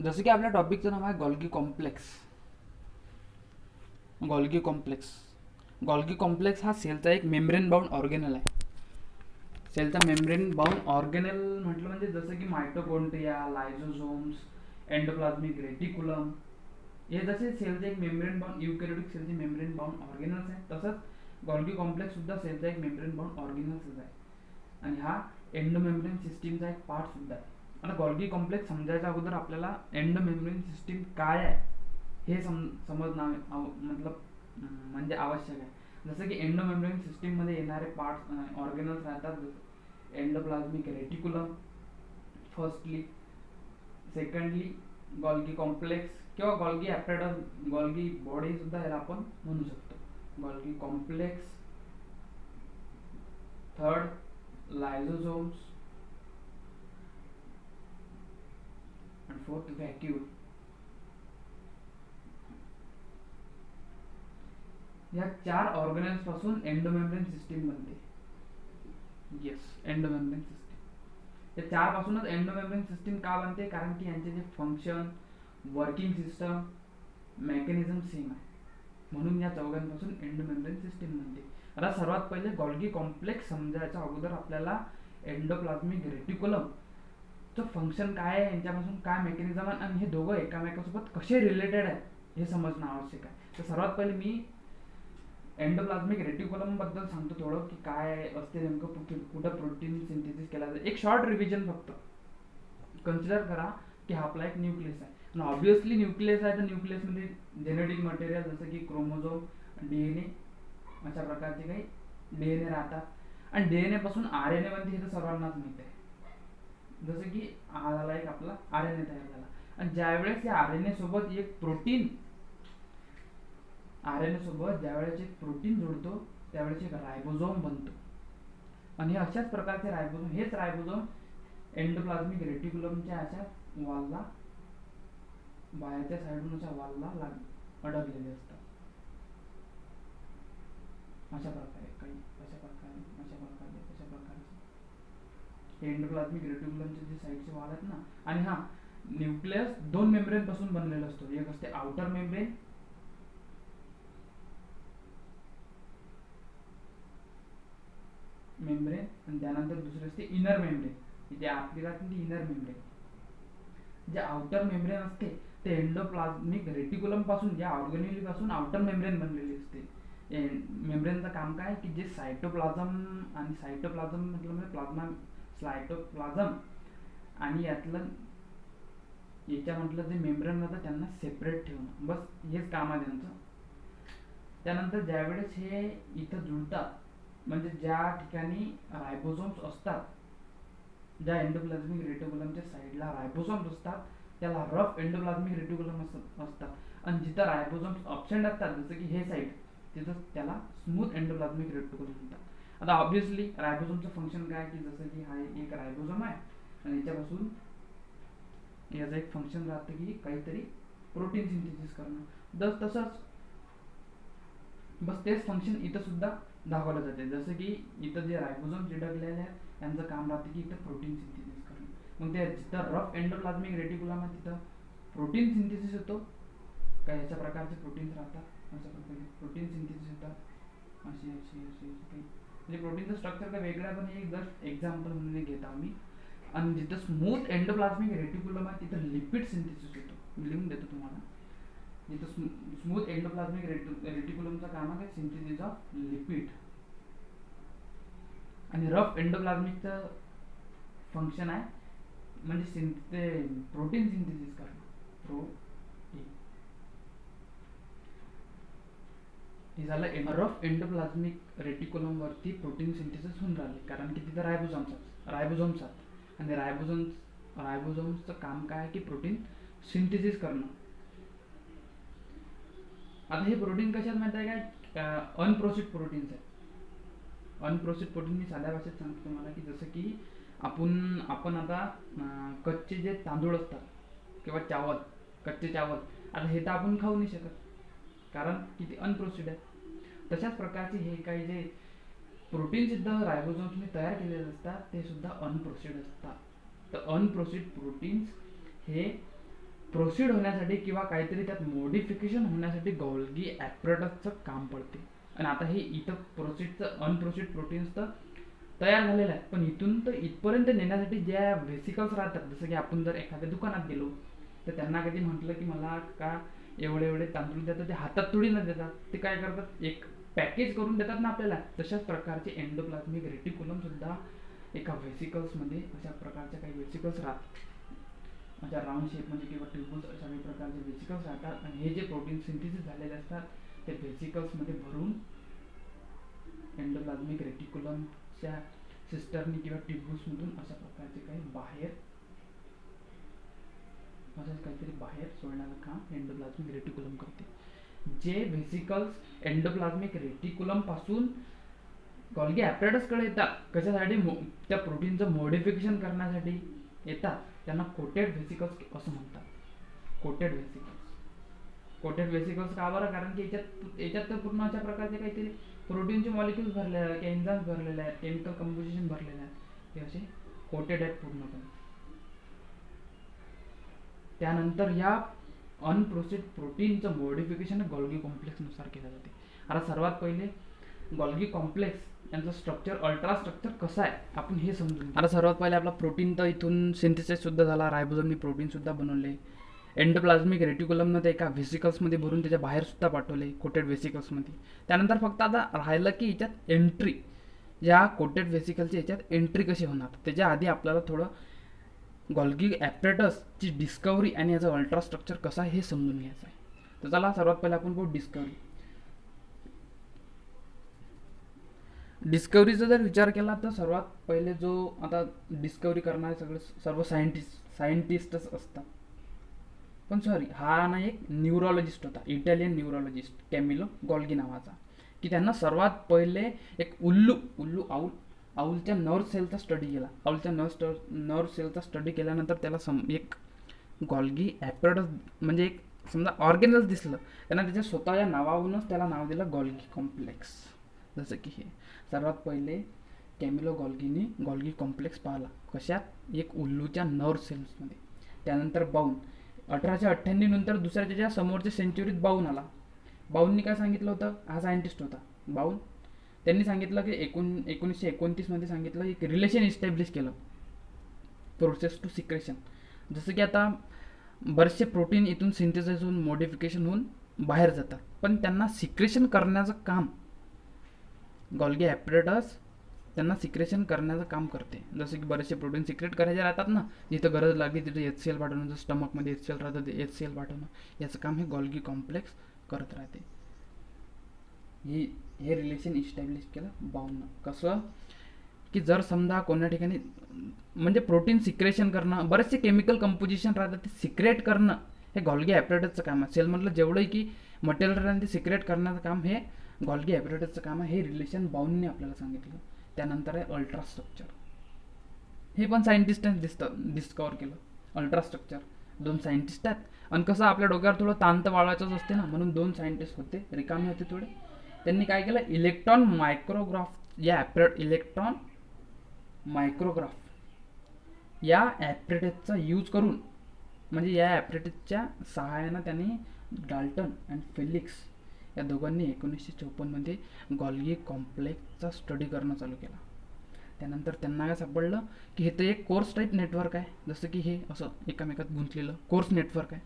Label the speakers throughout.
Speaker 1: जसं की आपल्या टॉपिकचं नाव आहे Golgi complex. Golgi complex Golgi complex हा सेलचा एक मेम्ब्रेन बाउंड ऑर्गेनल आहे. सेलचा मेम्ब्रेन बाउंड ऑर्गेनल म्हटलं म्हणजे जसं की मायटोकॉन्ड्रिया, लायझोझोम्स, एंडोप्लाझ्मिक रेटिकुलम हे जसे सेलचे एक मेम्ब्रेन बाउंड युकॅरियोटिक सेलचे मेम्ब्रेन बाउंड ऑर्गेनल्स आहे, तसंच गॉल्गी कॉम्प्लेक्स सुद्धा सेलचा एक मेम्ब्रेन बाउंड ऑर्गेनल्सच आहे आणि हा एंडोमेम्ब्रेन सिस्टीमचा एक पार्ट सुद्धा आहे. आता गॉल्गी कॉम्प्लेक्स समजायच्या अगोदर आपल्याला एंडोमेम्ब्रेन सिस्टीम काय आहे हे समजणं मतलब म्हणजे आवश्यक आहे. जसं की एंडोमेम्ब्रेन सिस्टीममध्ये येणारे पार्ट्स ऑर्गेनल्स राहतात, जसं endoplasmic reticulum firstly, secondly Golgi complex किंवा गॉल्गी ॲपॅरटस, गॉल्गी बॉडी सुद्धा याला आपण म्हणू शकतो. Golgi complex, third lysosomes and fourth vacuole. या 4 ऑर्गेनल्स पासून एंडोमेम्ब्रेन सिस्टीम बनते. येस, एंडोमेम्ब्रेन सिस्टीम या 4 पासूनच एंडोमेम्ब्रेन सिस्टीम का बनते, कारण की यांचे जे function, working system, mechanism same आहे, म्हणून या चौघांपासून एंडोमेम्ब्रेन सिस्टीम बनते. आता सर्वात पहिले गॉल्गी कॉम्प्लेक्स समजायच्या अगोदर आपल्याला एंडोप्लाझ्मिक रेटिकुलम चं फंक्शन काय आहे, यांच्यापासून काय मेकॅनिझम आहे आणि हे दोघं एकामेकासोबत कसे रिलेटेड आहे हे समजणं आवश्यक आहे. तर सर्वात पहिले मी एंडोप्लाझ्मिक रेटिकुलम बद्दल सांगतो थोडं, की काय असते नेमकं, कुठं प्रोटीन सिंथेसिस केला जाते. एक शॉर्ट रिव्हिजन फक्त. कन्सिडर करा की हा आपला एक न्यूक्लियस आहे आणि ऑब्विसली न्यूक्लियस आहे, तर न्यूक्लियसमध्ये जेनेटिक मटेरियल जसं की क्रोमोझोम, डीएनए अशा प्रकारचे काही डीएनए राहतात आणि डीएनए पासून आरएनए बनते, हे तर सर्वांनाच माहित आहे. जसं की हा झाला एक आपला आरएनए तयार झाला आणि ज्यावेळेस या आरएनए सोबत एक प्रोटीन ज्यावेळेस एक प्रोटीन जोडतो त्यावेळेस एक रायबोझोम बनतो आणि अशाच प्रकारचे रायबोझोम, हेच रायबोझोम एंडोप्लाझ्मिक रेटिकुलमच्या अशा वॉलला, बाहेरच्या साईडून अशा वॉलला अडकलेले असतात. अशा प्रकारे एंडोप्लाझ्मिक रेटिकुलमचे जे साईडचे वॉल आहेत ना. आणि हा न्यूक्लियस 2 मेम्ब्रेन पासून बनलेला असतो. एक असते आउटर मेम्ब्रेन आणि त्यानंतर दुसरे असते इनर मेम्ब्रेन. इथे आपली राहते ती इनर मेम्ब्रेन. जे आउटर मेम्ब्रेन असते ते एंडोप्लाझ्मिक रेटिकुलम पासून, या ऑर्गेनेली पासून आउटर मेम्ब्रेन बनलेली असते. मेम्ब्रेनचं काम काय की जे सायटोप्लाझम आणि सायटोप्लाझम म्हटलं म्हणजे प्लाझ्मा, सायटोप्लाझम आणि यातलं याच्या म्हटलं जे मेम्ब्रेन राहतं त्यांना सेपरेट ठेवणं, बस हेच काम आहे त्यांचं. त्यानंतर ज्यावेळेस हे इथं जुळतात, म्हणजे ज्या ठिकाणी रायबोझोम्स असतात, ज्या एंडोप्लाझ्मिक रेटिकुलमच्या साईडला रायबोझोम्स असतात त्याला रफ एंडोप्लाझ्मिक रेटिकुलम असतात आणि जिथं रायबोझोम्स अब्सेंट असतात, जसं की हे साईड, तिथं त्याला स्मूथ एंडोप्लाझ्मिक रेटिकुलम म्हणतात. आता ऑब्विसली रायबोझोमचं फंक्शन काय की जसं की हा एक रायबोझोम आहे आणि याच्यापासून याचं एक फंक्शन राहतं की काहीतरी प्रोटीन सिंथेसिस करणं. तसंच बस तेच फंक्शन इथं सुद्धा दाखवलं जाते. जसं की इथं जे रायबोझोम चिटकलेले आहेत त्यांचं काम राहतं की इथं प्रोटीन सिंथेसिस करणं. मग ते जिथं रफ एंडोप्लाझ्मिक रेटिकुलम आहे तिथं प्रोटीन सिंथेसिस होतो. काही अशा प्रकारचे प्रोटीन्स राहतात, अशा प्रकारे प्रोटीन सिंथेसिस होतात. अशी अशी अशी काही म्हणजे प्रोटीनचं स्ट्रक्चर काही वेगळं आहे, पण हे जस्ट एक्झाम्पल म्हणून घेत आहो मी. आणि जिथं स्मूथ एंडोप्लाझ्मिक रेटिकुलम आहे तिथं लिपिड सिंथेसिस होतो. मी लिहून देतो तुम्हाला. जिथं स्मूथ एंडोप्लाझ्मिक रेटिकुलमचं काम आहे सिंथेसिस ऑफ लिपिड आणि रफ एंडोप्लाझ्मिकचं फंक्शन आहे म्हणजे प्रोटीन सिंथेसिस करणं. हे झालं रफ एंडोप्लाझ्मिक रेटिकुलम वरती प्रोटीन सिंथेसिस होऊन राहिले, कारण की तिथं रायबोझोम्स आणि रायबोझोम्सचं काम काय की प्रोटीन सिंथेसिस करणं. आता हे प्रोटीन कशात माहिती आहे काय, अनप्रोसेस्ड प्रोटीन्स आहेत. अनप्रोसेस्ड प्रोटीन मी साध्या भाषेत सांगतो तुम्हाला की जसं की आपण आता कच्चे जे तांदूळ असतात किंवा कच्चे चावल, आता हे तर आपण खाऊ नाही शकत कारण की ते अनप्रोसेस्ड आहे. तशाच प्रकारचे हे काही जे प्रोटीन सुद्धा रायबोझोम्सने तयार केलेले असतात ते सुद्धा अनप्रोसेस्ड असतात. तर अनप्रोसेस्ड प्रोटीन्स हे प्रोसीड होण्यासाठी किंवा काहीतरी त्यात मॉडिफिकेशन होण्यासाठी गोल्गी ॲपरेटसचं काम पडते. आणि आता हे इथं प्रोसीडचं अनप्रोसीड प्रोटीन्स तर तयार झालेलं आहे, पण इथून तर इथपर्यंत नेण्यासाठी ज्या व्हेसिकल्स राहतात, जसं की आपण जर एखाद्या दुकानात गेलो तर त्यांना कधी म्हटलं की मला का एवढे एवढे तांदूळ देतात, ते हातात थोडी न देतात, ते काय करतात एक पॅकेज करून देतात ना आपल्याला. तशाच प्रकारचे एंडोप्लाझमिक रेटिक्युलम सुद्धा एका व्हेसिकल्समध्ये अशा प्रकारच्या काही व्हेसिकल्स राहतात, अशा राऊंड शेपमध्ये किंवा ट्यूबल्स अशा काही प्रकारचे व्हेसिकल्स राहतात. आणि हे जे प्रोटीन सिंथेसिस झालेले असतात ते व्हेसिकल्समध्ये भरून एंडोप्लाझमिक रेटिक्युलमच्या सिस्टरनी किंवा ट्यूब्यूल्समधून अशा प्रकारचे काही बाहेर असंच काहीतरी बाहेर सोडण्याचं काम एंडोप्लाझमिक रेटिक्युलम करते. जे व्हेसिकल्स एंडोप्लाझमिक रेटिक्युलम पासून गोल्गी ॲपरेटसकडे येतात, कशासाठी त्या प्रोटीनचं मॉडिफिकेशन करण्यासाठी येतात, त्यांना कोटेड व्हेसिकल्स असं म्हणतात. Coated vesicles. कोटेड व्हेसिकल्स का बरं? कारण की याच्यात तर पूर्ण अशा प्रकारचे काहीतरी प्रोटीनचे मॉलिक्युल्स भरलेले आहेत, एन्झाइम्स भरलेले आहेत, केमिकल कंपोजिशन भरलेले आहेत, ते असे कोटेड आहेत पूर्णपणे. त्यानंतर या अनप्रोसेस्ड प्रोटीनचं मॉडिफिकेशन गोल्गी कॉम्प्लेक्सनुसार केलं जाते. आता सर्वात पहिले गोल्गी कॉम्प्लेक्स यांचं स्ट्रक्चर, अल्ट्रा स्ट्रक्चर कसं आहे आपण हे समजून. आता सर्वात पहिले आपला प्रोटीन तर इथून सिंथेसिस सुद्धा झाला, रायबोझोमनी प्रोटीन सुद्धा बनवले, एंडोप्लाझमिक रेटिक्युलमनं ते एका व्हेसिकल्समध्ये भरून त्याच्या बाहेर सुद्धा पाठवले, कोटेड व्हेसिकल्समध्ये. त्यानंतर फक्त आता राहिलं की याच्यात एंट्री, या कोटेड व्हेसिकलच्या याच्यात एंट्री कशी होणार. त्याच्या आधी आपल्याला थोडं गोल्गी ॲपरेटसची डिस्कवरी आणि याचं अल्ट्रा स्ट्रक्चर कसं आहे हे समजून घ्यायचं आहे. तर चला सर्वात पहिले आपण बघू डिस्कवरी. डिस्कवरीचा जर विचार केला तर सर्वात पहिले जो आता डिस्कवरी करणारे सर्व सायंटिस्टच असतात. पण सॉरी, हा ना एक न्यूरोलॉजिस्ट होता, इटालियन न्यूरोलॉजिस्ट कॅमिलो गोल्गी नावाचा, की त्यांना सर्वात पहिले एक आऊलच्या नर्व सेलचा स्टडी केला. आऊलच्या नर्व सेलचा स्टडी केल्यानंतर त्याला एक गोल्गी ॲपरेटस म्हणजे एक समजा ऑर्गेनल दिसलं. त्यांना त्याच्या स्वतःच्या नावावरूनच त्याला नाव दिलं गोल्गी कॉम्प्लेक्स. जसं की हे सर्वात पहिले कॅमिलो गोल्गीने गोल्गी कॉम्प्लेक्स पाहिला. कशात? एक उल्लूच्या नर्व सेल्समध्ये. त्यानंतर बाऊन 1898 नंतर दुसऱ्या त्याच्या समोरच्या सेंचुरीत बाऊन आला. बाऊननी काय सांगितलं होतं? हा सायंटिस्ट होता बाऊन. त्यांनी सांगितलं की 1929 मध्ये सांगितलं एक रिलेशन इस्टॅब्लिश केलं, प्रोसेस टू सिक्रेशन. जसं की आता बरेचसे प्रोटीन इथून सिंथेसाइज होऊन मॉडिफिकेशन होऊन बाहेर जातात, पण त्यांना सिक्रेशन करण्याचं काम गोल्गी ॲपरेटस त्यांना सिक्रेशन करण्याचं काम करते. जसं की बरेचसे प्रोटीन सिक्रेट करायचे राहतात ना, जिथं गरज लागली तिथे HCl पाठवणं, जसं स्टमकमध्ये HCl राहतं ते HCl पाठवणं, याचं काम हे गोल्गी कॉम्प्लेक्स करत राहते. हे रिलेशन इस्टॅब्लिश केलं बाऊननं. कसं की जर समजा कोणत्या ठिकाणी म्हणजे प्रोटीन सिक्रेशन करणं, बरेचसे केमिकल कंपोजिशन राहतात ते सिक्रेट करणं हे गोल्गी ॲपरेटसचं काम आहे. सेलमधलं जेवढंही की मटेरियल राहतं ते सिक्रेट करण्याचं काम हे गोल्गी ॲपरेटसचं काम आहे. हे रिलेशन बाऊनने आपल्याला सांगितलं. त्यानंतर आहे अल्ट्रा स्ट्रक्चर. हे पण सायंटिस्टने डिस्कवर केलं. अल्ट्रा स्ट्रक्चर 2 सायंटिस्ट आहेत. आणि कसं आपल्या डोक्यावर थोडं ताण तर वाढवायचंच असते ना, म्हणून 2 सायंटिस्ट होते, रिकामे होते थोडे. त्यांनी काय केलं? इलेक्ट्रॉन मायक्रोग्राफ या ॲपरेटसचा यूज करून, म्हणजे या ॲपरेटसच्या सहाय्यानं त्यांनी डाल्टन अँड फेलिक्स या दोघांनी 1954 मध्ये गोल्गी कॉम्प्लेक्सचा स्टडी करणं चालू केला. त्यानंतर त्यांना काय सापडलं की हे तर एक कोर्स टाईप नेटवर्क आहे, जसं की हे असं एकामेकात गुंतलेलं कोर्स नेटवर्क आहे.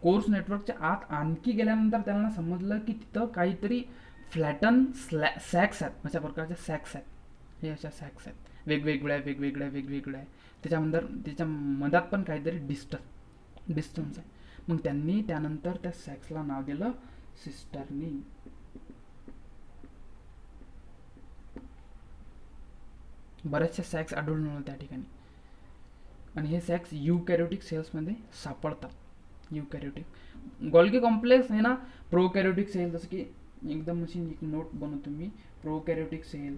Speaker 1: कोर्स नेटवर्कच्या आत आणखी गेल्यानंतर त्यांना समजलं की तिथं काहीतरी फ्लॅटन सॅक्स आहेत, अशा प्रकारच्या सॅक्स आहेत. हे अशा सॅक्स आहेत, वेगवेगळ्या. त्याच्या मधात पण काहीतरी डिस्टन्स आहे. मग त्यांनी त्यानंतर त्या सॅक्सला नाव दिलं सिस्टर्नी. बऱ्याचशा सॅक्स आढळून आल्या त्या ठिकाणी, आणि हे सॅक्स युकॅरियोटिक सेल्समध्ये सापडतात. युकॅरियोटिक गोल्गी कॉम्प्लेक्स आहे ना, प्रोकॅरियोटिक सेल, जसं की एकदम अशी एक नोट बनवतो मी, प्रोकॅरियोटिक सेल,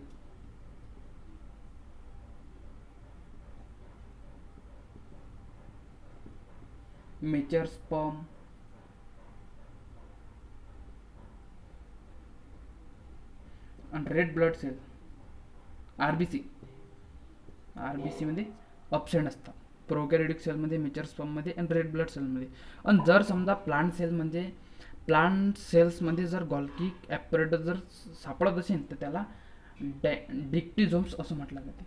Speaker 1: मेचर स्पर्म, आणि रेड ब्लड सेल, आरबीसी मध्ये अपसेंट असतात. प्रोकॅरियोटिक सेलमध्ये, मॅच्युअर स्पर्ममध्ये आणि रेड ब्लड सेलमध्ये. आणि जर समजा प्लांट सेल्समध्ये जर गॉल्गी ॲपरेटस जर सापडत असेल तर त्याला डिक्टिझोम्स असं म्हटलं जाते.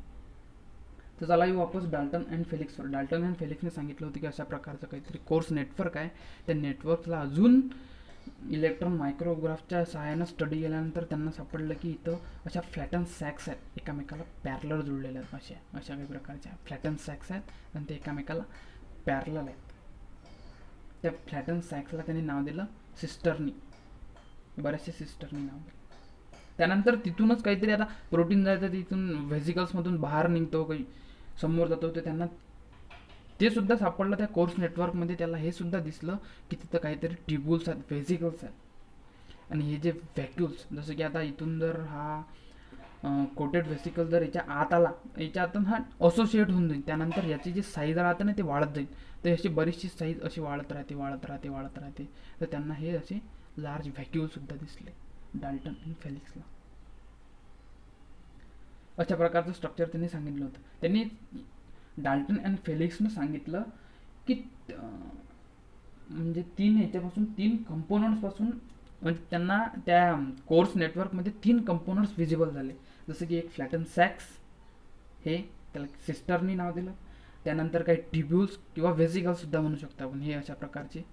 Speaker 1: तर चला येऊ वापस डाल्टन अँड फेलिक्सवर. डाल्टन अँड फेलिक्सने सांगितलं होतं की अशा प्रकारचं काहीतरी कोर्स नेटवर्क आहे. त्या नेटवर्कला अजून इलेक्ट्रॉन मायक्रोग्राफच्या सहाय्यानं स्टडी केल्यानंतर त्यांना सापडलं की इथं अशा फ्लॅटन सॅक्स आहेत, एकामेकाला पॅरलर जुळलेल्या आहेत. अशा काही प्रकारच्या फ्लॅटन सॅक्स आहेत आणि ते एकामेकाला पॅरलल आहेत. त्या फ्लॅटन सॅक्सला त्यांनी नाव दिलं सिस्टर्नी. बऱ्याचशा सिस्टर्नी नाव दिलं. त्यानंतर तिथूनच काहीतरी आता प्रोटीन जायचं, तिथून व्हेसिकल्समधून बाहेर निघतो, काही समोर जातो. तर त्यांना ते सुद्धा सापडलं त्या कोर्स नेटवर्कमध्ये. त्याला हे सुद्धा दिसलं की तिथं काहीतरी ट्युब्युल्स आहेत, व्हेसिकल्स आहेत. आणि हे जे व्हॅक्युल्स, जसं की आता इथून जर हा कोटेड व्हेसिकल जर याच्या आत आला, याच्या आतून हा असोसिएट होऊन जाईल. त्यानंतर याची जी साईज राहते ना ते वाढत जाईल. तर अशी बरीचशी साईज अशी वाढत राहते. तर त्यांना हे असे लार्ज व्हॅक्युलसुद्धा दिसले डाल्टन आणि फेलिक्सला. अशा प्रकारचं स्ट्रक्चर त्यांनी सांगितलं होतं. त्यांनी डाल्टन अँड फेलिक्सनं सांगितलं की म्हणजे तीन कंपोनंट्सपासून म्हणजे त्यांना त्या कोर्स नेटवर्कमध्ये 3 कंपोनंट्स विजिबल झाले. जसं की एक फ्लॅटन सॅक्स, हे त्याला सिस्टरनी नाव दिलं. त्यानंतर काही ट्युब्युल्स किंवा व्हेसिकल्ससुद्धा म्हणू शकतो आपण. हे अशा प्रकारचे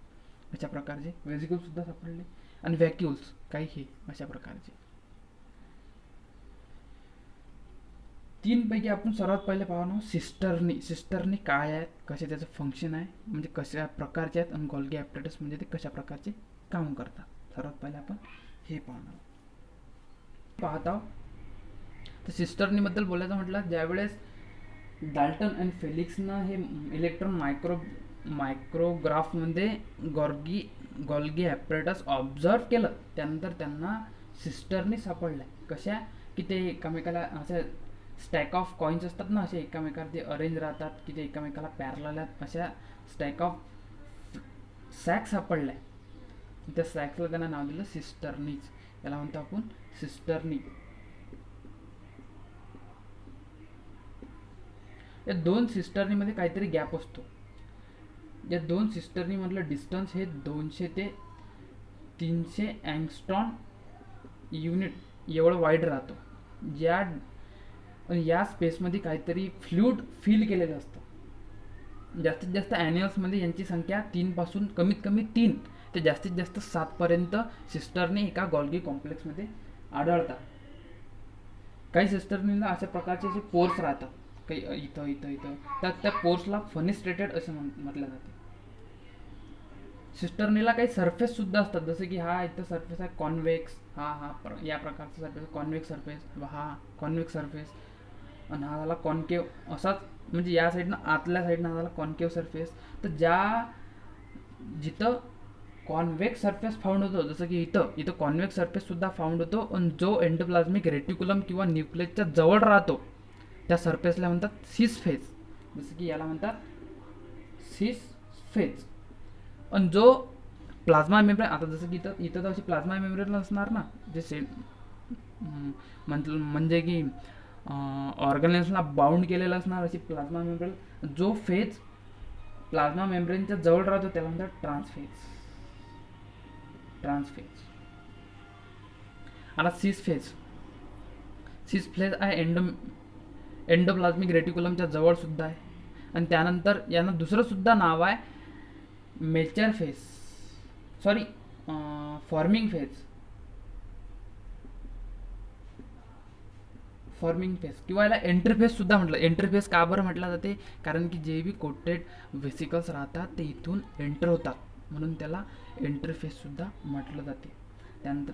Speaker 1: व्हेसिकल्ससुद्धा सापडले. आणि व्हॅक्युल्स काही हे अशा प्रकारचे. 3 पैकी आपण सर्वात पहिले पाहणार सिस्टर्नी काय आहेत, कसे त्याचं फंक्शन आहे, म्हणजे कशा प्रकारचे आहेत, आणि गॉल्गी ॲपरेटस म्हणजे ते कशा प्रकारचे काम करतात. सर्वात पहिले आपण हे पाहत आहोत. तर सिस्टर्नीबद्दल बोलायचं म्हटलं, ज्यावेळेस डाल्टन अँड फेलिक्सनं हे इलेक्ट्रॉन मायक्रोग्राफमध्ये गॉल्गी ॲपरेटस ऑब्झर्व केलं, त्यानंतर त्यांना सिस्टर्नी सापडल्या. कशा की ते एकामेकाला असं स्टॅक ऑफ कॉईन्स असतात ना, असे एकामेकाला ते अरेंज राहतात की ते एकामेकाला पॅरलल आहेत. अशा स्टॅक ऑफ सॅक्स सापडल्या. त्या सॅक्सला त्यांना नाव दिलं सिस्टर्नीज. याला म्हणतो आपण सिस्टर्नी. या 2 सिस्टर्नीमध्ये काहीतरी गॅप असतो. या 2 सिस्टर्नीमधलं डिस्टन्स हे 200 ते 300 अँगस्ट्रॉम युनिट एवढं वाईड राहतो. या स्पेसमध्ये काहीतरी फ्लुइड फिल केलेलं असतं. जास्तीत जास्त ॲन्युअल्समध्ये यांची संख्या 3 पासून कमीत कमी 3 ते जास्तीत जास्त 7 पर्यंत सिस्टर्नी एका गॉल्गी कॉम्प्लेक्समध्ये आढळतात. काही सिस्टर्नीला अशा प्रकारचे जे पोर्स राहतात, काही इथं तर त्या पोर्सला फेनिस्ट्रेटेड असं म्हटलं जाते. सिस्टर्नीला काही सरफेस सुद्धा असतात, जसं की हा इथं सरफेस आहे कॉन्व्हेक्स, या प्रकारचा सरफेस कॉन्व्हेक्स सरफेस, हा कॉन्व्हेक्स सरफेस, आणि हा झाला कॉन्केव्ह. असाच म्हणजे या साईडनं आतल्या साईडनं झाला कॉन्केव्ह सरफेस. तर जिथं कॉन्व्हेक्स सरफेस फाउंड होतो, जसं की इथं कॉन्व्हेक्स सरफेस सुद्धा फाउंड होतो, आणि जो एंडोप्लाझ्मिक रेटिक्युलम किंवा न्यूक्लियसच्या जवळ राहतो त्या सरफेसला म्हणतात सिस फेज. जसं की याला म्हणतात सिस फेज. आणि जो प्लाझ्मा मेम्ब्रेन, आता जसं की इथं तर अशी प्लाझ्मा मेम्ब्रेन असणार ना, जे म्हणजे की ऑर्गॅनिजमला बाउंड केलेलं असणार अशी प्लाझ्मा मेम्ब्रेन. जो फेज प्लाझ्मा मेम्ब्रेनच्या जवळ राहतो त्याला म्हणतात ट्रान्सफेज. आता सिस फेज आहे एंडोप्लाझ्मिक रेटिक्युलमच्या जवळ सुद्धा आहे. आणि त्यानंतर यांना दुसरं सुद्धा नाव आहे मॅच्युअर फेज, फॉर्मिंग फेज किंवा याला एंट्रीफेज सुद्धा म्हटलं. एंट्रीफेज का बरं म्हटलं जाते, कारण की जे बी कोटेड व्हेसिकल्स राहतात ते इथून एंटर होतात, म्हणून त्याला एंट्रीफेज सुद्धा म्हटलं जाते. त्यानंतर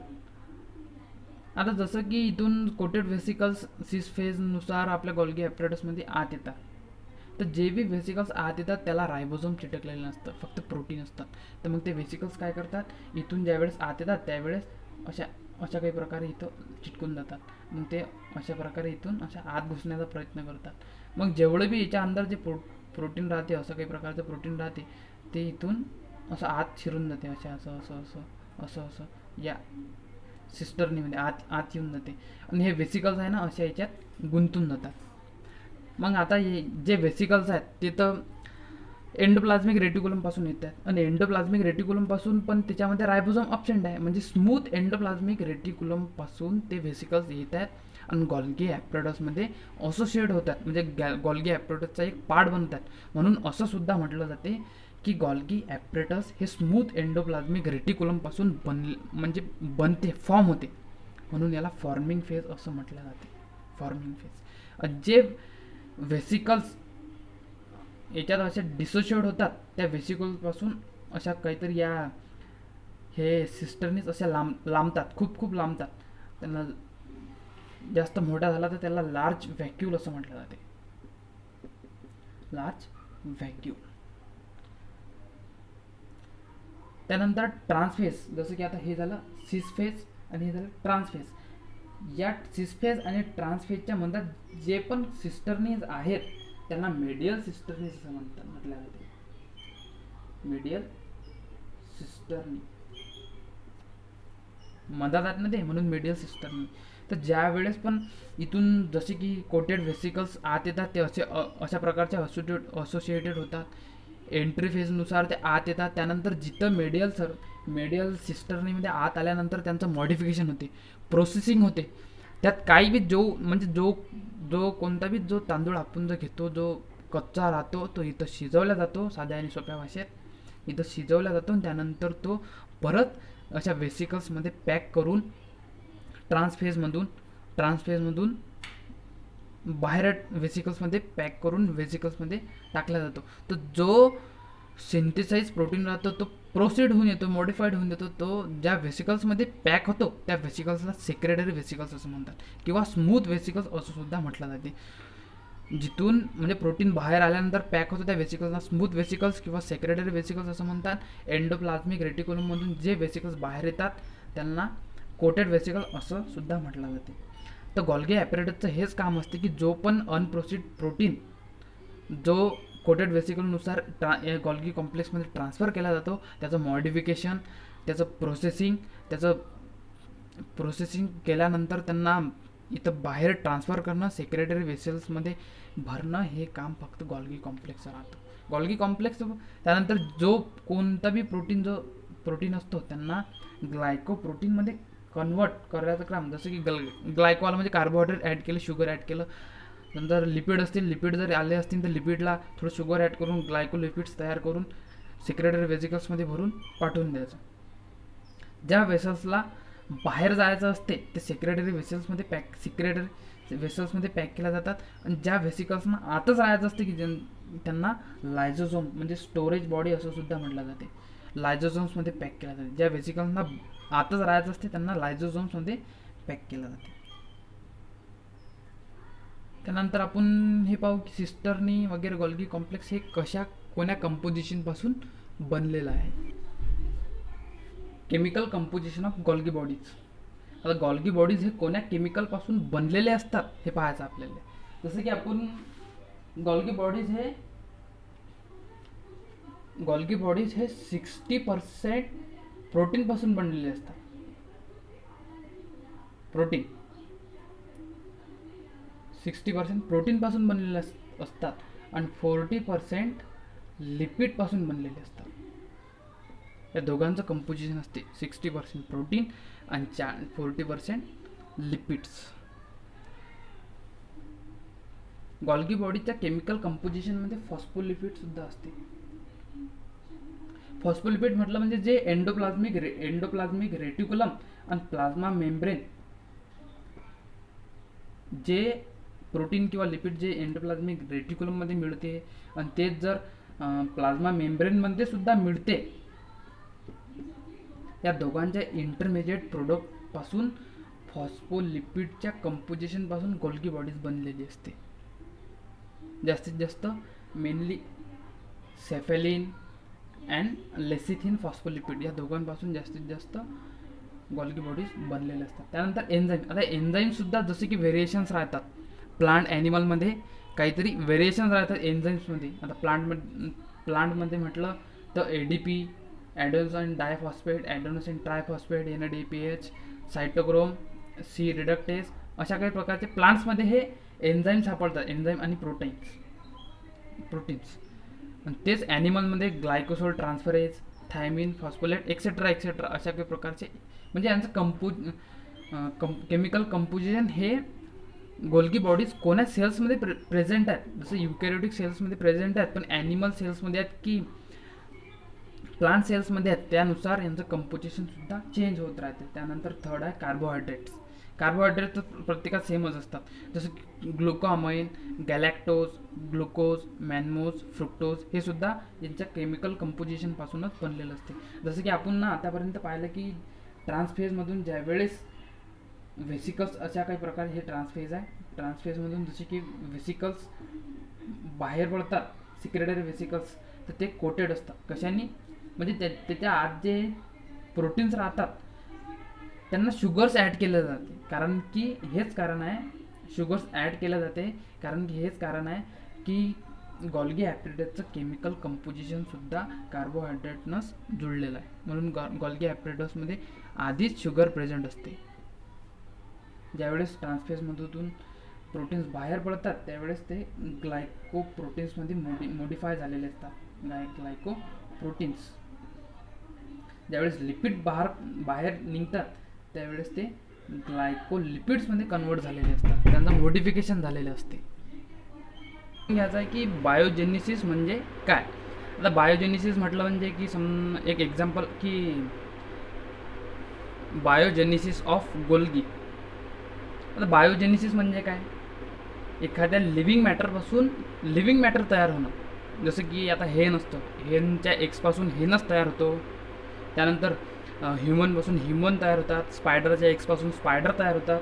Speaker 1: आता जसं की इथून कोटेड व्हेसिकल्स सिस फेजनुसार आपल्या गॉल्गी ॲपरेटसमध्ये आत येतात. तर जे बी व्हेसिकल्स आत येतात त्याला रायबोझोम चिटकलेलं नसतं, फक्त प्रोटीन असतात. तर मग ते व्हेसिकल्स काय करतात, इथून ज्यावेळेस आत येतात त्यावेळेस अशा काही प्रकारे इथं चिटकून जातात. मग ते अशा प्रकारे इथून अशा आत घुसण्याचा प्रयत्न करतात. मग जेवढं बी याच्या अंदर जे प्रोटीन राहते, असं काही प्रकारचं प्रोटीन राहते, ते इथून असं आत शिरून जाते. असं या सिस्टर्नीमध्ये आत येऊन जाते. आणि हे व्हेसिकल्स आहे ना, अशा याच्यात गुंतून जातात. मग आता हे जे व्हेसिकल्स आहेत ते तर एंडोप्लाझ्मिक रेटिक्युलम पासून येतात आणि एंडोप्लाझ्मिक रेटिक्युलम पासून पण त्याच्यामध्ये रायबोझोम अब्सेंट आहे, म्हणजे स्मूथ एंडोप्लाझ्मिक रेटिक्युलम पासून ते व्हेसिकल्स येत आहेत आणि गॉल्गी ॲपरेटसमध्ये असोसिएट होतात, म्हणजे गॉल्गी ॲपरेटसचा एक पार्ट बनतात. म्हणून असं सुद्धा म्हटलं जाते की गॉल्गी ॲपरेटस हे स्मूथ एंडोप्लाझ्मिक रेटिक्युलम पासून म्हणजे बनते, फॉर्म होते, म्हणून याला फॉर्मिंग फेज असं म्हटलं जाते. Forming phase. जे व्हेसिकल्स याच्यात असे डिसोशिएट होतात त्या व्हेसिकल्सपासून अशा काहीतरी या हे सिस्टर्नीच अशा लांबतात, खूप खूप लांबतात. त्यांना जास्त मोठा झाला तर त्याला लार्ज व्हॅक्यूल असं म्हटलं जाते. लार्ज व्हॅक्यूल. त्यानंतर ट्रान्सफेज, जसं की आता हे झालं सिसफेज आणि हे झालं ट्रान्सफेज. या सिसफेज आणि ट्रान्सफेजच्या म्हणतात जे पण सिस्टर्नीज आहेत त्यांना मेडियल सिस्टर्नीज असं म्हणतात, म्हटलं जाते. मेडियल सिस्टर्नी मधात आहेत ना ते, म्हणून मेडियल सिस्टर्नी. तर ज्या वेळेस पण इथून जसे की कोटेड व्हेसिकल्स आत येतात ते अशा प्रकारचे असोसिएटेड होतात. एंट्री फेजनुसार ते आत येतात. त्यानंतर जिथं मेडियल सिस्टर्नीमध्ये आत आल्यानंतर त्यांचं मॉडिफिकेशन होते, प्रोसेसिंग होते. त्यात काही बी जो कोणता बी जो तांदूळ आपण जो घेतो, जो कच्चा राहतो, तो इथं शिजवला जातो. साध्या आणि सोप्या भाषेत इथं शिजवला जातो आणि त्यानंतर तो परत अशा व्हेसिकल्समध्ये पॅक करून ट्रान्सफेजमधून बाहेर व्हेसिकल्समध्ये पॅक करून व्हेसिकल्समध्ये टाकला जातो. तर जो सिंथेसाइज प्रोटीन राहतो तो प्रोसीड होऊन येतो, मॉडिफाईड होऊन येतो. तो ज्या व्हेसिकल्समध्ये पॅक होतो त्या व्हेसिकल्सला सेक्रेटरी व्हेसिकल्स असं म्हणतात किंवा स्मूथ व्हेसिकल्स असं सुद्धा म्हटलं जाते. जिथून म्हणजे प्रोटीन बाहेर आल्यानंतर पॅक होतं त्या व्हेसिकल्सना स्मूथ व्हेसिकल्स किंवा सेक्रेटरी व्हेसिकल्स असं म्हणतात. एंडोप्लाझ्मिक रेटिक्युलममधून जे व्हेसिकल्स बाहेर येतात त्यांना कोटेड व्हेसिकल असं सुद्धा म्हटलं जाते. तर गॉल्गी ॲपरेटसचं हेच काम असते की जो पण अनप्रोसीड प्रोटीन जो कोटेड व्हेसिकलनुसार गॉल्गी कॉम्प्लेक्समध्ये ट्रान्सफर केला जातो त्याचं मॉडिफिकेशन, त्याचं प्रोसेसिंग केल्यानंतर त्यांना इथं बाहेर ट्रान्सफर करणं, सेक्रेटरी व्हेसल्समध्ये भरणं, हे काम फक्त गॉल्गी कॉम्प्लेक्सचं राहतं. गॉल्गी कॉम्प्लेक्स त्यानंतर जो कोणता बी प्रोटीन असतो त्यांना ग्लायकोप्रोटीनमध्ये कन्वर्ट करायचं काम, जसं की ग्लायकॉल म्हणजे कार्बोहायड्रेट ॲड केलं, शुगर ॲड केलं. नंतर लिपिड असतील, लिपिड जर आले असतील तर लिपिडला थोडं शुगर ॲड करून ग्लायकोलिपिड्स तयार करून सेक्रेटरी व्हेसिकल्समध्ये भरून पाठवून द्यायचं. ज्या व्हेसल्सला बाहेर जायचं असते ते सेक्रेटरी व्हेसल्समध्ये पॅक केल्या जातात. आणि ज्या व्हेसिकल्सना आतच राहायचं असते की त्यांना लायझोझोम म्हणजे स्टोरेज बॉडी असं सुद्धा म्हटलं जाते, लायझोझोम्समध्ये पॅक केल्या जाते. ज्या व्हेसिकल्सना आतच राहायचं असते त्यांना लायझोझोम्समध्ये पॅक केलं जाते. त्यानंतर आपण हे पाहू की सिस्टर्नी वगैरे गॉल्गी कॉम्प्लेक्स हे कोण्या कंपोजिशनपासून बनलेलं आहे. Chemical composition of Golgi bodies. आता गॉल्गी बॉडीज हे कोण्या केमिकलपासून बनलेले असतात हे पाहायचं आपल्याला. जसं की आपण गॉल्गी बॉडीज हे 60% प्रोटीनपासून बनलेले असतात. प्रोटीन 60% प्रोटीनपासून बनलेले असतात आणि 40% लिपिडपासून बनलेले असतात. या दोघांचं कंपोजिशन असते 60% प्रोटीन आणि 40% लिपिड्स. गॉल्गी बॉडीच्या केमिकल कंपोजिशनमध्ये फॉस्फोलिपिड सुद्धा असते. फॉस्फोलिपिड म्हटलं म्हणजे जे एंडोप्लाझ्मिक रेटिक्युलम आणि प्लाझ्मा मेम्ब्रेन, जे प्रोटीन किंवा लिपिड जे एंडोप्लाझ्मिक रेटिक्युलममध्ये मिळते आणि तेच जर प्लाझ्मा मेम्ब्रेनमध्ये सुद्धा मिळते, या दोघांच्या इंटरमिजिएट प्रोडक्टपासून फॉस्फोलिपिडच्या कंपोजिशनपासून गॉल्गी बॉडीज बनलेली असते. जास्तीत जास्त मेनली सेफेलिन अँड लेसिथिन फॉस्फोलिपिड या दोघांपासून जास्तीत जास्त गॉल्गी बॉडीज बनलेले असतात. त्यानंतर एन्झाईम. आता एन्झाईमसुद्धा जसे की व्हेरिएशन्स राहतात. प्लांट ॲनिमलमध्ये काहीतरी व्हेरिएशन्स राहतात एन्झाईम्समध्ये. आता प्लांटमध्ये म्हटलं तर ADP, adenosine diphosphate, adenosine triphosphate, NADPH, cytochrome, C reductase, अशा काही प्रकारचे प्लांट्समध्ये हे एन्झाईम सापडतात. एन्झाईम आणि प्रोटीन्स. आणि तेच ॲनिमलमध्ये ग्लायकोसोल ट्रान्सफरेज, थायमिन, फॉस्फोलेट एक्सेट्रा एक्सेट्रा अशा काही प्रकारचे म्हणजे यांचं केमिकल कंपोजिशन हे गोल्गी बॉडीज कोणा सेल्समध्ये प्रेझेंट आहेत, जसं युकॅरियोटिक सेल्समध्ये प्रेझेंट आहेत, पण ॲनिमल सेल्समध्ये आहेत की प्लांट सेल्समध्ये आहेत, त्यानुसार यांचं कंपोजिशनसुद्धा चेंज होत राहते. त्यानंतर थर्ड आहे कार्बोहायड्रेट्स. कार्बोहायड्रेट तर प्रत्येकात सेमच असतात, जसं ग्लुकोअमाइन, गॅलॅक्टोज, ग्लुकोज, मॅनमोज, फ्रुक्टोज हे सुद्धा यांच्या केमिकल कंपोजिशनपासूनच बनलेलं असते. जसं की आपण ना आतापर्यंत पाहिलं की ट्रान्सफेजमधून ज्यावेळेस व्हेसिकल्स अशा काही प्रकारे हे ट्रान्सफेज आहे, ट्रान्सफेजमधून जसे की व्हेसिकल्स बाहेर पडतात, सिक्रेटरी व्हेसिकल्स, तर ते कोटेड असतात कशाने, म्हणजे त्याच्या आत जे प्रोटीन्स राहतात त्यांना शुगर्स ॲड केले जाते, कारण की हेच कारण आहे, शुगर्स ॲड केले जाते कारण की हेच कारण आहे की गॉल्गी ॲप्रेटसचं केमिकल कंपोजिशनसुद्धा कार्बोहायड्रेटनंच जुळलेलं आहे, म्हणून गॉल्गी ॲप्रेटसमध्ये आधीच शुगर प्रेझेंट असते. ज्यावेळेस ट्रान्सफेजमधून प्रोटीन्स बाहेर पडतात त्यावेळेस ते ग्लायको प्रोटीन्समध्ये मोडिफाय झालेले असतात. ग्लायको प्रोटीन्स ज्यावेळेस लिपिड बाहेर निघतात त्यावेळेस ते ग्लायकोलिपिड्समध्ये कन्वर्ट झालेले असतात, त्यांचं मोडिफिकेशन झालेलं असते. घ्यायचं आहे की बायोजेनेसिस म्हणजे काय. आता बायोजेनेसिस म्हटलं म्हणजे की एक एक्झाम्पल की बायोजेनेसिस ऑफ गोल्गी. आता बायोजेनेसिस म्हणजे काय, एखाद्या लिव्हिंग मॅटरपासून लिव्हिंग मॅटर तयार होणं, जसं की आता हेन असतं, हेनच्या एक्सपासून हेनच तयार होतो. त्यानंतर ह्युमनपासून ह्युमन तयार होतात, स्पायडरच्या एक्सपासून स्पायडर तयार होतात.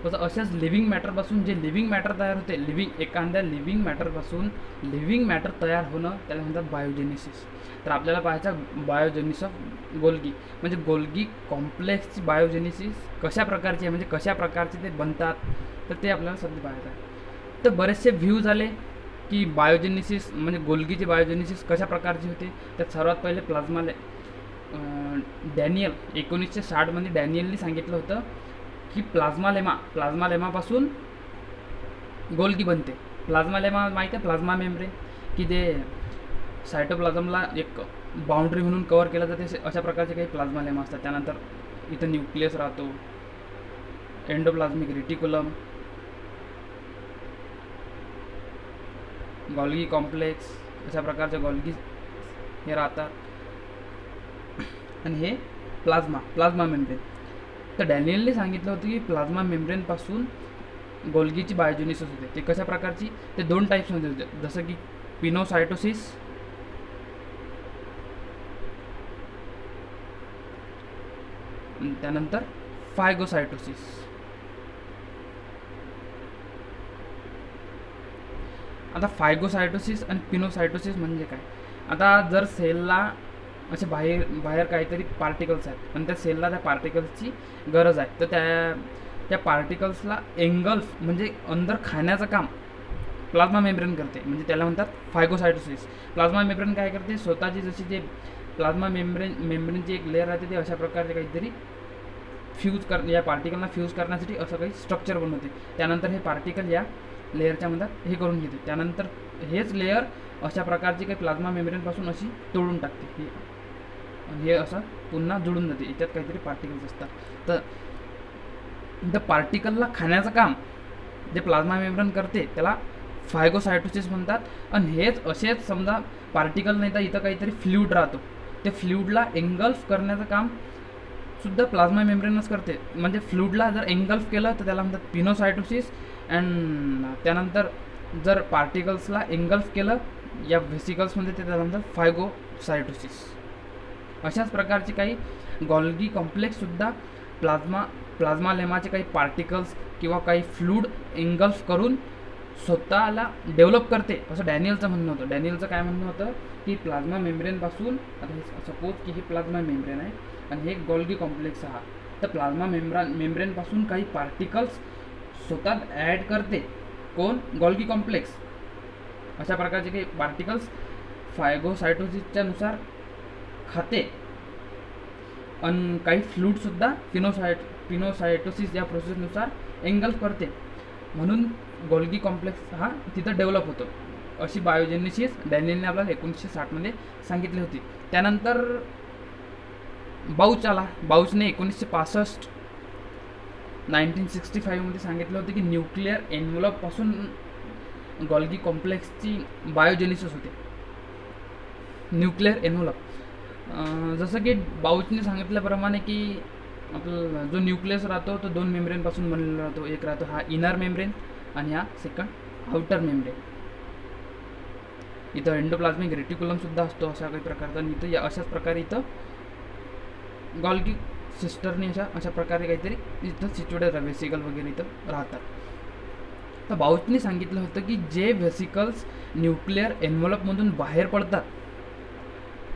Speaker 1: तसं अशाच लिव्हिंग मॅटरपासून जे लिव्हिंग मॅटर तयार होते, एखाद्या लिव्हिंग मॅटरपासून लिव्हिंग मॅटर तयार होणं त्याला म्हणतात बायोजेनेसिस. तर आपल्याला पाहायचं बायोजेनेसिस ऑफ गोल्गी, म्हणजे गोल्गी कॉम्प्लेक्सची बायोजेनेसिस कशा प्रकारची आहे, म्हणजे कशा प्रकारचे ते बनतात, तर ते आपल्याला सध्या पाहायचं आहे. तर बरेचसे व्ह्यूज आले की बायोजेनेसिस म्हणजे गोल्गीची बायोजेनेसिस कशा प्रकारची होते. त्यात सर्वात पहिले डॅनियल 1960 डॅनियलनी सांगितलं होतं की प्लाझ्मा लेमापासून गोल्गी बनते. प्लाझ्मा लेमा माहीत आहे, प्लाझ्मा मेम्ब्रेन, की जे सायटोप्लाझमला एक बाउंड्री म्हणून कव्हर केलं जाते, अशा प्रकारचे काही प्लाझ्मा लेमा असतात. त्यानंतर इथं न्यूक्लियस राहतो, एंडोप्लाझमिक रेटिक्युलम, गॉल्गी कॉम्प्लेक्स, अशा प्रकारचे गॉल्गी हे राहतात. आणि हे प्लाझ्मा मेम्ब्रेन. तर डॅनियलने सांगितलं होतं की प्लाझ्मा मेम्ब्रेनपासून गोल्गीची बायोजेनेसिस होते. ते कशा प्रकारची, ते 2 टाईप्समध्ये होते, जसं की पिनोसायटोसिस त्यानंतर फायगोसायटोसिस. आता फायगोसायटोसिस आणि पिनोसायटोसिस म्हणजे काय. आता जर सेलला असे बाहेर काहीतरी पार्टिकल्स आहेत आणि त्या सेलला त्या पार्टिकल्सची गरज आहे, तर त्या पार्टिकल्सला एंगल्फ म्हणजे अंदर खाण्याचं काम प्लाझ्मा मेम्ब्रेन करते, म्हणजे त्याला म्हणतात फायगोसायटोसिस. प्लाझ्मा मेम्ब्रेन काय करते, स्वतःची जशी जे प्लाझ्मा मेम्ब्रेनची एक लेअर राहते ते अशा प्रकारचे काहीतरी या पार्टिकलना फ्यूज करण्यासाठी असं काही स्ट्रक्चर बनवते. त्यानंतर हे पार्टिकल या लेअरच्या मधात हे करून घेते. त्यानंतर हेच लेअर अशा प्रकारची काही प्लाझ्मा मेम्ब्रेनपासून अशी तोडून टाकते, हे असं पुन्हा जुळून जाते. याच्यात काहीतरी पार्टिकल्स असतात. तर त्या पार्टिकलला खाण्याचं काम जे प्लाझ्मा मेम्ब्रेन करते त्याला फायगोसायटोसिस म्हणतात. आणि हेच असेच समजा पार्टिकल नाही तर इथं काहीतरी फ्लुइड राहतो, ते फ्लुइडला एंगल्फ करण्याचं काम सुद्धा प्लाझ्मा मेम्ब्रेनच करते. म्हणजे फ्लुइडला जर एंगल्फ केलं तर त्याला म्हणतात पिनोसायटोसिस. अँड त्यानंतर जर पार्टिकल्सला एंगल्फ केलं या व्हेसिकल्समध्ये ते त्याला म्हणतात फायगोसायटोसिस. अशाच प्रकारचे काही गॉल्गी कॉम्प्लेक्ससुद्धा प्लाझ्मा लेमाचे काही पार्टिकल्स किंवा काही फ्लूड एंगल्फ करून स्वतःला डेव्हलप करते, असं डॅनियलचं म्हणणं होतं. डॅनियलचं काय म्हणणं होतं की प्लाझ्मा मेम्ब्रेनपासून, आता हे सपोज की हे प्लाझ्मा मेम्ब्रेन आहे आणि हे गॉल्गी कॉम्प्लेक्स आहे, तर प्लाझ्मा मेम्ब्रेनपासून काही पार्टिकल्स स्वतः ॲड करते, कोण, गॉल्गी कॉम्प्लेक्स. अशा प्रकारचे काही पार्टिकल्स फायगोसायटोसिसच्या नुसार खाते आणि काही फ्लूडसुद्धा पिनोसायटोसिस या प्रोसेसनुसार एंगल्फ करते, म्हणून गोल्गी कॉम्प्लेक्स हा तिथं डेव्हलप होतो. अशी बायोजेनेसिस डॅनियलने आपल्याला 1960 सांगितली होती. त्यानंतर बाउच आला. बाउचने 1965 सांगितलं होतं की न्यूक्लिअर एन्व्हलपपासून गॉल्गी कॉम्प्लेक्सची बायोजेनेसिस होते. न्यूक्लिअर एन्व्हलप जसं की बाउचने सांगितल्याप्रमाणे की आपला जो न्यूक्लियस राहतो तो 2 मेम्ब्रेनपासून बनलेला राहतो. एक राहतो हा इनर मेम्ब्रेन आणि हा सेकंड आउटर मेम्ब्रेन. इथं एंडोप्लाझ्मिक रेटिक्युलमसुद्धा असतो अशा काही प्रकारचा. आणि इथं अशाच प्रकारे इथं गॉल्गी सिस्टरने अशा प्रकारे काहीतरी इथं सिच्युएटेड व्हेसिकल वगैरे इथं राहतात. तर बाउचने सांगितलं होतं की जे व्हेसिकल्स न्यूक्लिअर एन्व्हलपमधून बाहेर पडतात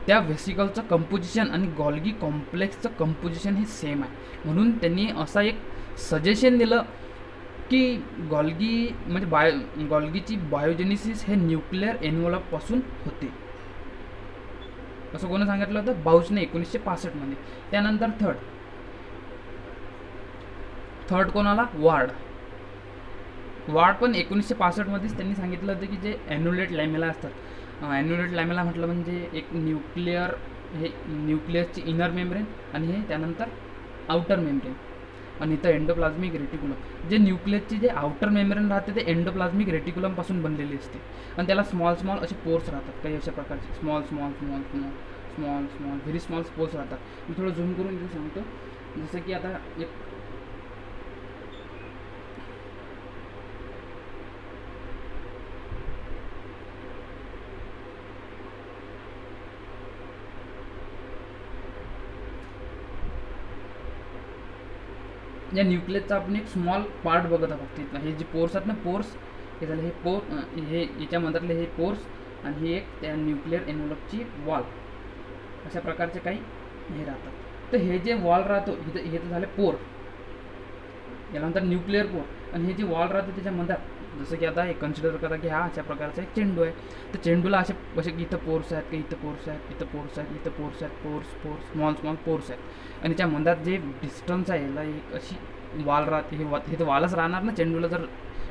Speaker 1: त्या व्हेसिकलचं कंपोजिशन आणि गॉल्गी कॉम्प्लेक्सचं कंपोजिशन हे सेम आहे. म्हणून त्यांनी असा एक सजेशन दिलं की गॉल्गी म्हणजे गॉल्गीची बायोजेनेसिस हे न्यूक्लिअर एन्व्हलपपासून होते असं कोणी सांगितलं होतं? बाउचने 1965. त्यानंतर थर्ड कोणाला? वार्ड पण 1965 त्यांनी सांगितलं होतं की जे ॲन्युलेट लॅमेला असतात. ॲन्युलेट लॅमेला म्हटलं म्हणजे एक न्यूक्लियसची इनर मेम्ब्रेन आणि हे त्यानंतर आउटर मेम्ब्रेन आणि इथं एंडोप्लाझ्मिक रेटिक्युलम. जे न्यूक्लियसची जे आउटर मेम्ब्रेन राहते ते एंडोप्लाझ्मिक रेटिक्युलमपासून बनलेली असते आणि त्याला स्मॉल असे पोर्स राहतात. काही अशा प्रकारचे स्मॉल व्हेरी स्मॉल पोर्स राहतात. मी थोडं झूम करून इथे सांगतो. जसं की आता एक या न्यूक्लियसचा आपण एक स्मॉल पार्ट बघत आहोत. तिथला हे जे पोर्स आहेत ना, पोर्स हे झाले, हे याच्यामधले हे पोर्स आणि हे एक त्या न्यूक्लिअर एन्व्हलपची वॉल अशा प्रकारचे काही हे राहतात. तर हे जे वॉल राहतो हे तर झाले पोर, याला नंतर न्यूक्लिअर पोर. आणि हे जे वॉल राहतं त्याच्यामध्ये जसं की आता हे कन्सिडर करा की हा अशा प्रकारचा एक चेंडू आहे. तर चेंडूला असे की इथं पोर्स आहेत, की इथं पोर्स आहेत, इथं पोर्स आहेत, इथं पोर्स आहेत, पोर्स स्मॉल पोर्स आहेत. आणि त्या मधात जे डिस्टन्स आहे याला एक अशी वाल राहते. हे तर वालच राहणार ना, चेंडूला जर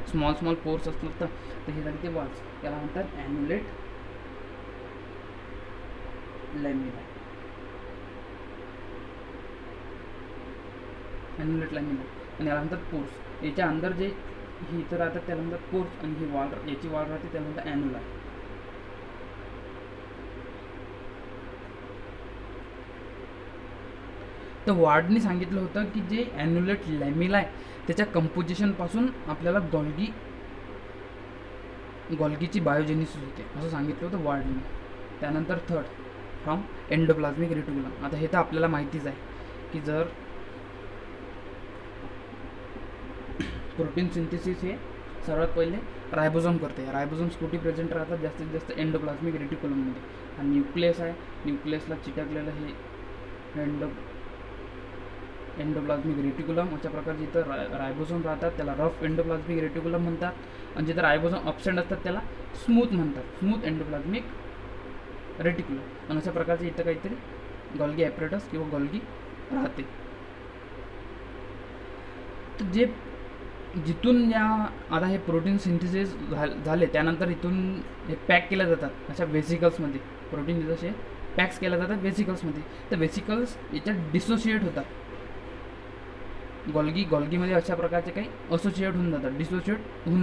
Speaker 1: स्मॉल पोर्स असलं तर हे झाले ते वाल्स. त्याला म्हणतात ॲन्युलेट लॅमिना. आणि याला म्हणतात पोर्स. याच्या अंदर जे ही इथं राहतात त्याला म्हणतात पोर्स आणि ही याची वाल राहते त्याला म्हणतात ॲन्युला. तर वार्डने सांगितलं होतं की जे ॲन्युलेट लॅमिला आहे त्याच्या कंपोजिशनपासून आपल्याला गॉल्गीची बायोजेनेसिस होते असं सांगितलं होतं वार्डने. त्यानंतर थर्ड फ्रॉम एंडोप्लाझ्मिक रेटिक्युलम. आता हे तर आपल्याला माहितीच आहे की जर प्रोटीन सिंथेसिस हे सर्वात पहिले रायबोझोम करते. रायबोझोम्स कुठे प्रेझेंट राहतात? जास्तीत जास्त एंडोप्लाझ्मिक रेटिक्युलममध्ये. हा न्यूक्लियस आहे, न्यूक्लियसला चिटकलेलं हे एंडोप्लाझ्मिक रेटिक्युलम. अशा प्रकारचे इथं रायबोझोम राहतात, त्याला रफ एंडोप्लाझ्मिक रेटिक्युलम म्हणतात. आणि जिथं रायबोझोम अबसेंट असतात त्याला स्मूथ म्हणतात, स्मूथ एंडोप्लाझ्मिक रेटिक्युलम. आणि अशा प्रकारचे इथं काहीतरी गॉल्गी ॲपरेटस किंवा गॉल्गी राहते. तर जिथून आता हे प्रोटीन सिंथेसिस झाले त्यानंतर इथून हे पॅक केल्या जातात अशा व्हेसिकल्समध्ये. प्रोटीन जसे पॅक्स केल्या जातात व्हेसिकल्समध्ये. तर व्हेसिकल्स याच्यात डिसोशिएट होतात. गॉल्गीमध्ये अशा प्रकारचे काही असोसिएट होऊन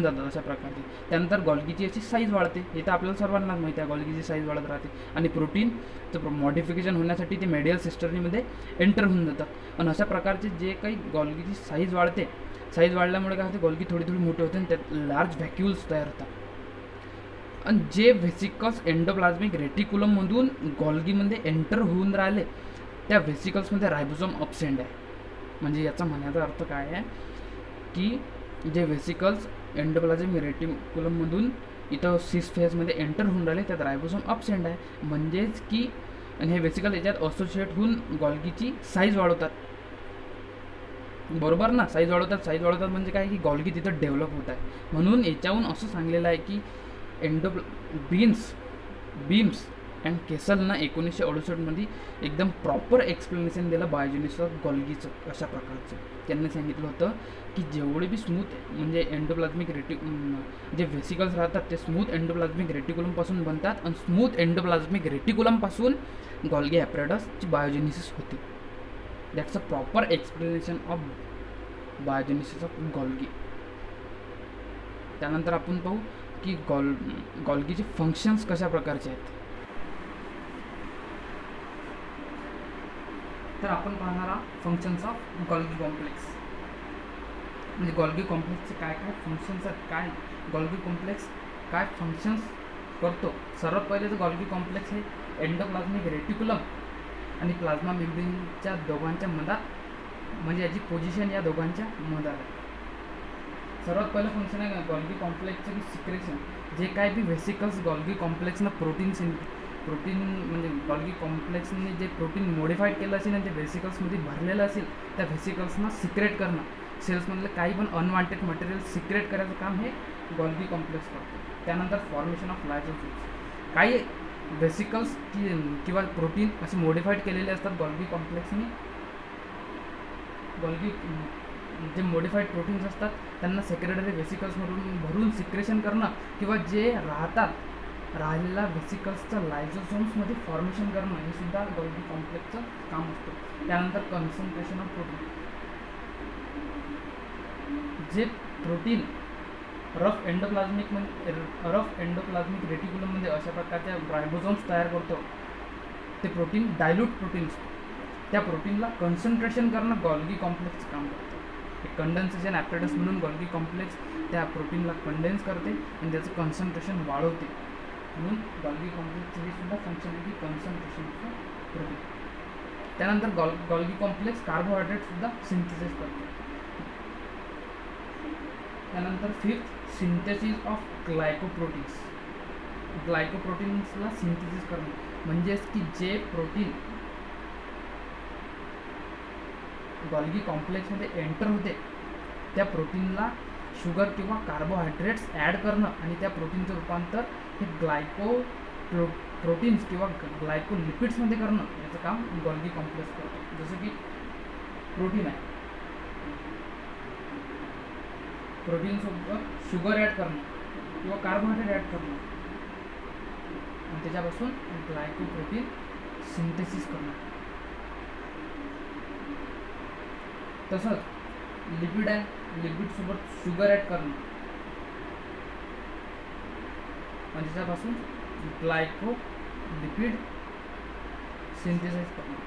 Speaker 1: जातात अशा प्रकारचे. त्यानंतर गॉल्गीची अशी साईज वाढते. हे तर आपल्याला सर्वांनाच माहिती आहे, गॉल्गीची साईज वाढत राहते. आणि प्रोटीनचं मॉडिफिकेशन होण्यासाठी ते मेडियल सिस्टर्नीमध्ये एंटर होऊन जातात. आणि अशा प्रकारचे जे काही गॉल्गीची साईज वाढते, साईज वाढल्यामुळे काय होते, गॉल्गी थोडी मोठी होते आणि त्यात लार्ज व्हॅक्युल्स तयार होतात. आणि जे व्हेसिकल्स एंडोप्लाझ्मिक रेटिक्युलममधून गॉल्गीमध्ये एंटर होऊन राहिले त्या व्हेसिकल्समध्ये रायबोझोम अबसेंट आहे. म्हणजे याचा म्हणण्याचा अर्थ काय आहे की जे व्हेसिकल्स एंडोप्लाझ्मिक रेटिक्युलममधून इथं सिस फेजमध्ये एंटर होऊन राहिले त्यात रायबोझोम अबसेंट आहे. म्हणजेच की आणि हे व्हेसिकल याच्यात असोसिएट होऊन गॉल्गीची साईज वाढवतात. बरोबर ना? साईज वाढवतात म्हणजे काय की गॉल्गी तिथं डेव्हलप होत आहे. म्हणून याच्याहून असं सांगलेलं आहे की बीम्स अँड केसलनं 1968 एकदम प्रॉपर एक्सप्लेनेशन दिलं बायोजेनेसिस ऑफ गॉल्गीचं अशा प्रकारचं. त्यांनी सांगितलं होतं की जेवढे बी स्मूथ म्हणजे एंडोप्लाझ्मिक जे व्हेसिकल्स राहतात ते स्मूथ एंडोप्लाझ्मिक रेटिक्युलमपासून बनतात आणि स्मूथ एंडोप्लाझ्मिक रेटिक्युलमपासून गॉल्गी ॲपरेटसची बायोजेनेसिस होते. That's a proper explanation of biogenesis of Golgi. त्यानंतर आपण पाहू की गॉल्गीचे फंक्शन्स कशा प्रकारचे आहेत. तर आपण पाहणार आहोत फंक्शन्स ऑफ गॉल्गी कॉम्प्लेक्स. म्हणजे गॉल्गी कॉम्प्लेक्सचे काय काय फंक्शन्स आहेत, काय गॉल्गी कॉम्प्लेक्स काय फंक्शन्स करतो. सर्वात पहिले तर गॉल्गी कॉम्प्लेक्स हे एंडोप्लाझ्मिक रेटिक्युलम आणि प्लाझ्मा मेम्ब्रेनच्या दोघांच्या मधात, म्हणजे याची पोझिशन या दोघांच्या मधात आहे. सर्वात पहिलं फंक्शन आहे गॉल्गी कॉम्प्लेक्सचं की सिक्रेशन. जे काय बी व्हेसिकल्स गॉल्गी कॉम्प्लेक्सनं प्रोटीन म्हणजे गॉल्गी कॉम्प्लेक्सने जे प्रोटीन मॉडिफाईड केलं असेल आणि जे व्हेसिकल्समध्ये भरलेलं असेल त्या व्हेसिकल्सना सिक्रेट करणं, सेल्समधलं काही पण अनवॉन्टेड मटेरियल सिक्रेट करायचं काम हे गॉल्गी कॉम्प्लेक्स करतो. त्यानंतर फॉर्मेशन ऑफ लायझोसोम्स. काही व्हेसिकल्स किंवा प्रोटीन असे मॉडिफाईड केलेले असतात गॉल्गी कॉम्प्लेक्सने. जे मॉडिफाईड प्रोटीन्स असतात त्यांना सेक्रेटरी व्हेसिकल्समधून भरून सिक्रेशन करणं किंवा जे राहिलेल्या व्हेसिकल्सचं लायझोसोम्समध्ये फॉर्मेशन करणं हे सुद्धा गॉल्गी कॉम्प्लेक्सचं काम असतं. त्यानंतर कन्सन्ट्रेशन ऑफ प्रोटीन. जे प्रोटीन रफ एंडोप्लाझ्मिक रेटिक्युलममध्ये अशा प्रकारच्या रायबोझोम्स तयार करतो, ते प्रोटीन डायल्यूट प्रोटीन्स, त्या प्रोटीनला कन्सन्ट्रेशन करणं गॉल्गी कॉम्प्लेक्सचं काम करतं. एक कंडेन्सेशन ॲपरेटस म्हणून गॉल्गी कॉम्प्लेक्स त्या प्रोटीनला कंडेन्स करते आणि त्याचं कन्सन्ट्रेशन वाढवते. म्हणून गॉल्गी कॉम्प्लेक्सचं हे सुद्धा फंक्शन आहे की कन्सन्ट्रेशन ऑफ प्रोटीन. त्यानंतर गॉल्गी कॉम्प्लेक्स कार्बोहायड्रेटसुद्धा सिंथेसिस करते. त्यानंतर फिफ्थ सिंथेसिस ऑफ ग्लायकोप्रोटीन्स. ग्लायकोप्रोटीन्सला सिंथेसिस करणं म्हणजेच की जे प्रोटीन गॉल्गी कॉम्प्लेक्समध्ये एंटर होते त्या प्रोटीनला शुगर किंवा कार्बोहायड्रेट्स ॲड करणं आणि त्या प्रोटीनचं रूपांतर हे प्रोटीन्स किंवा ग्लायकोलिपिड्समध्ये करणं, याचं काम गॉल्गी कॉम्प्लेक्स करतो. जसं की प्रोटीन आहे, प्रोटीनसोबत शुगर ॲड करणं किंवा कार्बोहायड्रेट ॲड करणं आणि त्याच्यापासून ग्लायकोप्रोटीन सिंथेसिस करणं. तसंच लिपिड आहे, लिपिडसोबत शुगर ॲड करणं आणि त्याच्यापासून ग्लायकोलिपिड सिंथेसाइज करणं.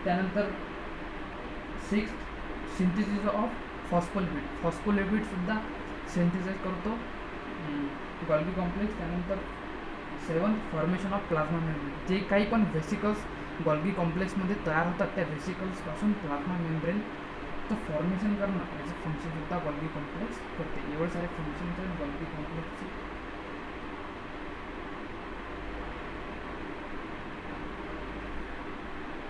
Speaker 1: त्यानंतर सिक्स्थ सिंथेसिस ऑफ फॉस्फोलिपिड. फॉस्फोलिपिडसुद्धा सिंथेसाइज करतो गॉल्गी कॉम्प्लेक्स. त्यानंतर seventh formation of plasma membrane. जे काही पण व्हेसिकल्स गॉल्गी कॉम्प्लेक्समध्ये तयार होतात त्या व्हेसिकल्सपासून प्लाझ्मा मेम्ब्रेनचं फॉर्मेशन करणं याचं फंक्शनसुद्धा गॉल्गी कॉम्प्लेक्स करते. एवढे सारे फंक्शन्स आहेत गॉल्गी कॉम्प्लेक्स.